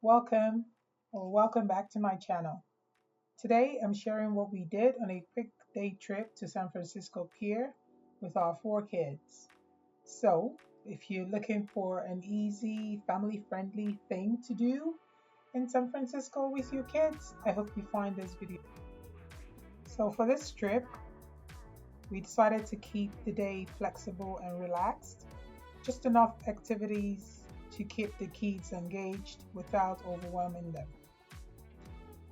Welcome or welcome back to my channel. Today I'm sharing what we did on a quick day trip to San Francisco Pier with our 4 kids. So, if you're looking for an easy, family-friendly thing to do in San Francisco with your kids, I hope you find this video. So for this trip, we decided to keep the day flexible and relaxed, just enough activities to keep the kids engaged without overwhelming them.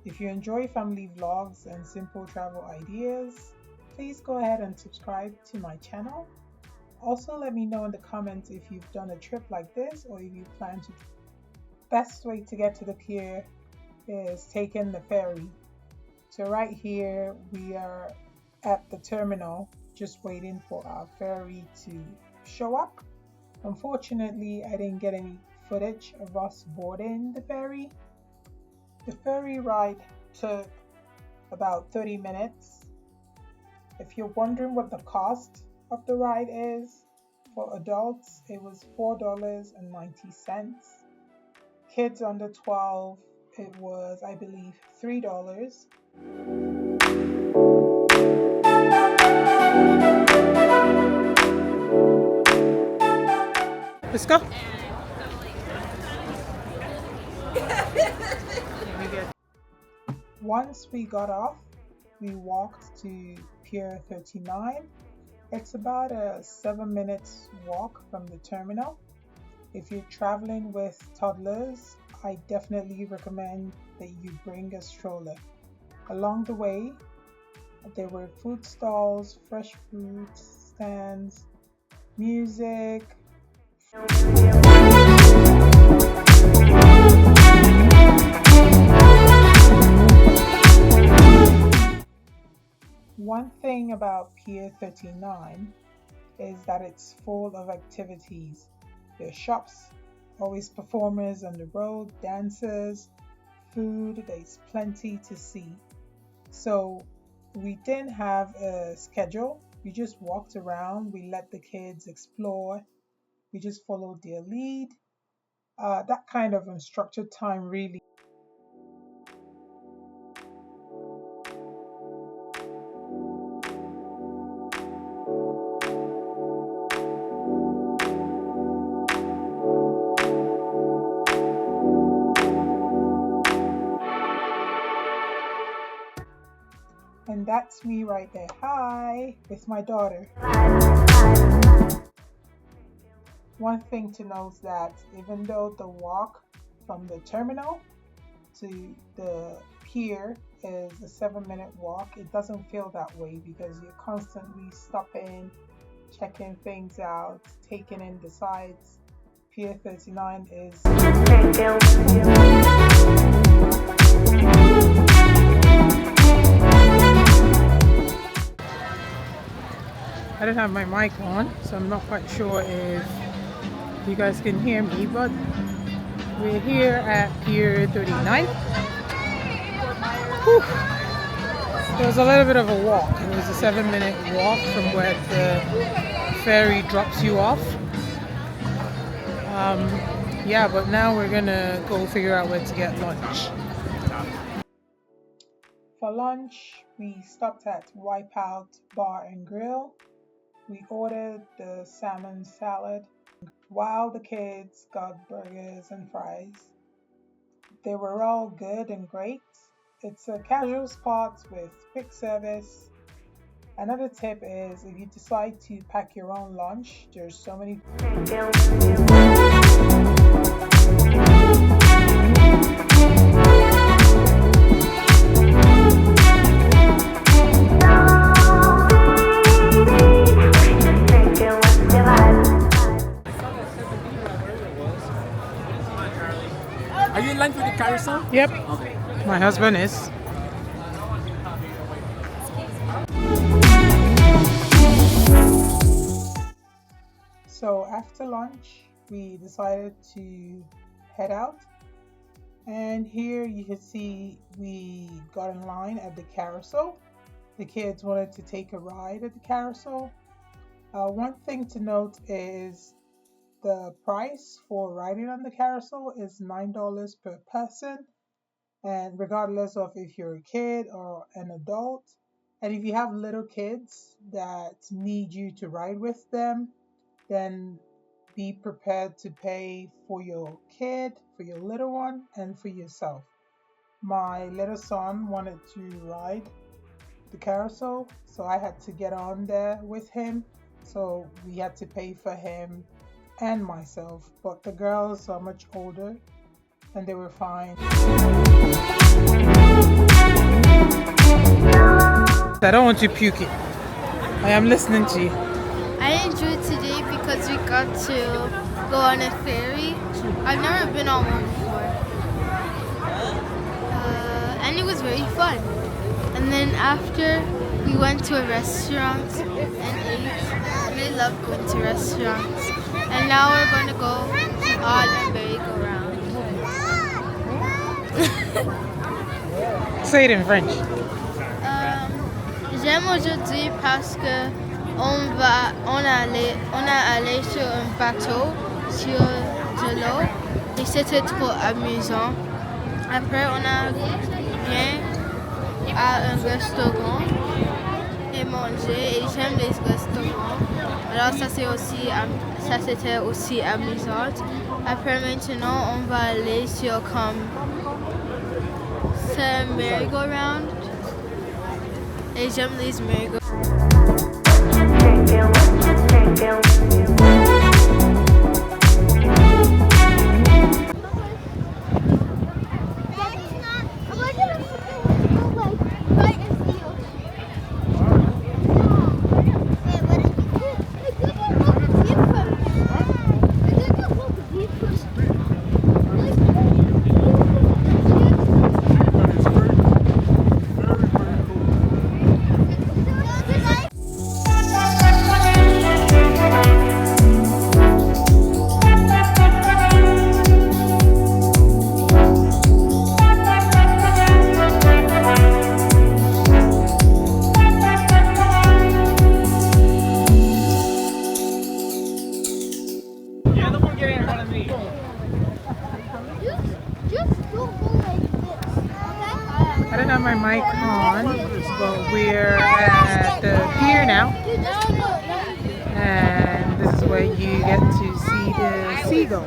If you enjoy family vlogs and simple travel ideas, please go ahead and subscribe to my channel. Also, let me know in the comments if you've done a trip like this or if you plan to. Best way to get to the pier is taking the ferry. So right here we are at the terminal just waiting for our ferry to show up. Unfortunately, I didn't get any footage of us boarding the ferry. The ferry ride took about 30 minutes. If you're wondering what the cost of the ride is, for adults it was $4.90. Kids under 12, it was, I believe, $3. Let's go. Once we got off, we walked to Pier 39. It's about a 7-minute walk from the terminal. If you're traveling with toddlers, I definitely recommend that you bring a stroller. Along the way, there were food stalls, fresh fruit stands, music. One thing about Pier 39 is that it's full of activities. There's shops, always performers on the road, dancers, food, there's plenty to see. So we didn't have a schedule. We just walked around, we let the kids explore, we just followed their lead. That kind of unstructured time really. And that's me right there. Hi, with my daughter. One thing to note is that even though the walk from the terminal to the pier is a 7-minute walk, it doesn't feel that way because you're constantly stopping, checking things out, taking in the sights. Pier 39 is I don't have my mic on, so I'm not quite sure if you guys can hear me, but we're here at Pier 39. Whew. It was a little bit of a walk. It was a 7-minute walk from where the ferry drops you off. Yeah, but now we're gonna go figure out where to get lunch. For lunch, we stopped at Wipeout Bar and Grill. We ordered the salmon salad while the kids got burgers and fries. They were all good and great. It's a casual spot with quick service. Another tip is if you decide to pack your own lunch, there's so many. Are you in line for the carousel? Yep. Okay. My husband is. So after lunch, we decided to head out. And here you can see we got in line at the carousel. The kids wanted to take a ride at the carousel. One thing to note is the price for riding on the carousel is $9 per person, and regardless of if you're a kid or an adult. And if you have little kids that need you to ride with them, then be prepared to pay for your kid, for your little one, and for yourself. My little son wanted to ride the carousel, so I had to get on there with him. So we had to pay for him and myself. But the girls are much older and they were fine. I don't want you puking. I am listening to you. I enjoyed today because we got to go on a ferry. I've never been on one before. And it was very fun. And then after, we went to a restaurant and ate. And I love going to restaurants. And now we're going to go on a merry-go-round. Say it in French. J'aime aujourd'hui parce que on a allé sur un bateau sur de l'eau et c'était trop amusant. Après, on a bien à un restaurant et mangé et j'aime les restaurants. Alors ça c'était aussi amusant. Après maintenant, on va aller sur comme ce merry-go-round. Et j'aime les merry-go-round. I don't have my mic on, but we're at the pier now, and this is where you get to see the seagulls.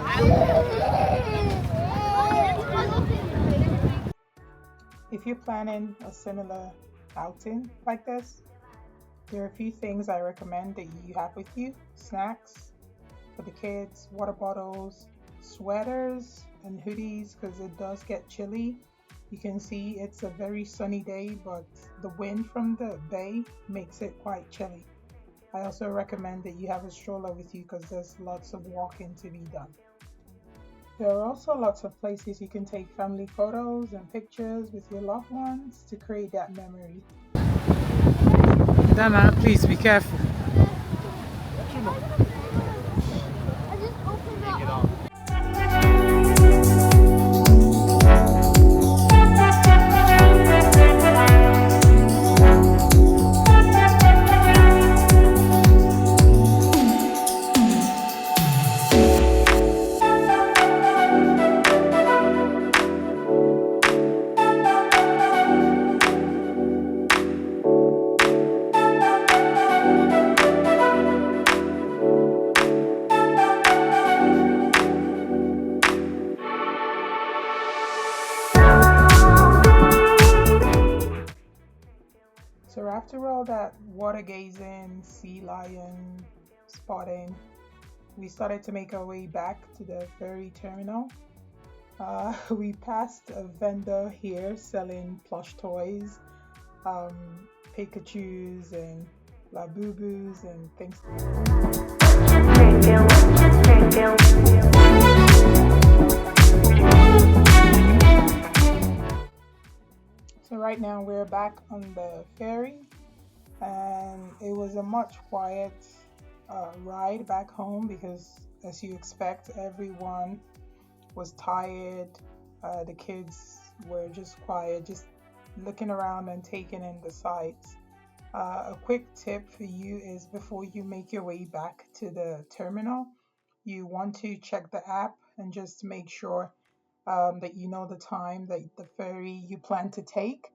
If you're planning a similar outing like this, there are a few things I recommend that you have with you. Snacks for the kids, water bottles, sweaters and hoodies because it does get chilly. You can see it's a very sunny day, but the wind from the bay makes it quite chilly. I also recommend that you have a stroller with you because there's lots of walking to be done. There are also lots of places you can take family photos and pictures with your loved ones to create that memory. Dana, please be careful. So after all that water gazing, sea lion spotting, we started to make our way back to the ferry terminal. We passed a vendor here selling plush toys, Pikachus and Labubus and things. So right now we're back on the ferry, and it was a much quiet ride back home because, as you expect, everyone was tired. The kids were just quiet, just looking around and taking in the sights. A quick tip for you is before you make your way back to the terminal, you want to check the app and just make sure that you know the time that the ferry you plan to take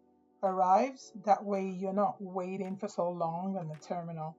arrives. That way, you're not waiting for so long in the terminal.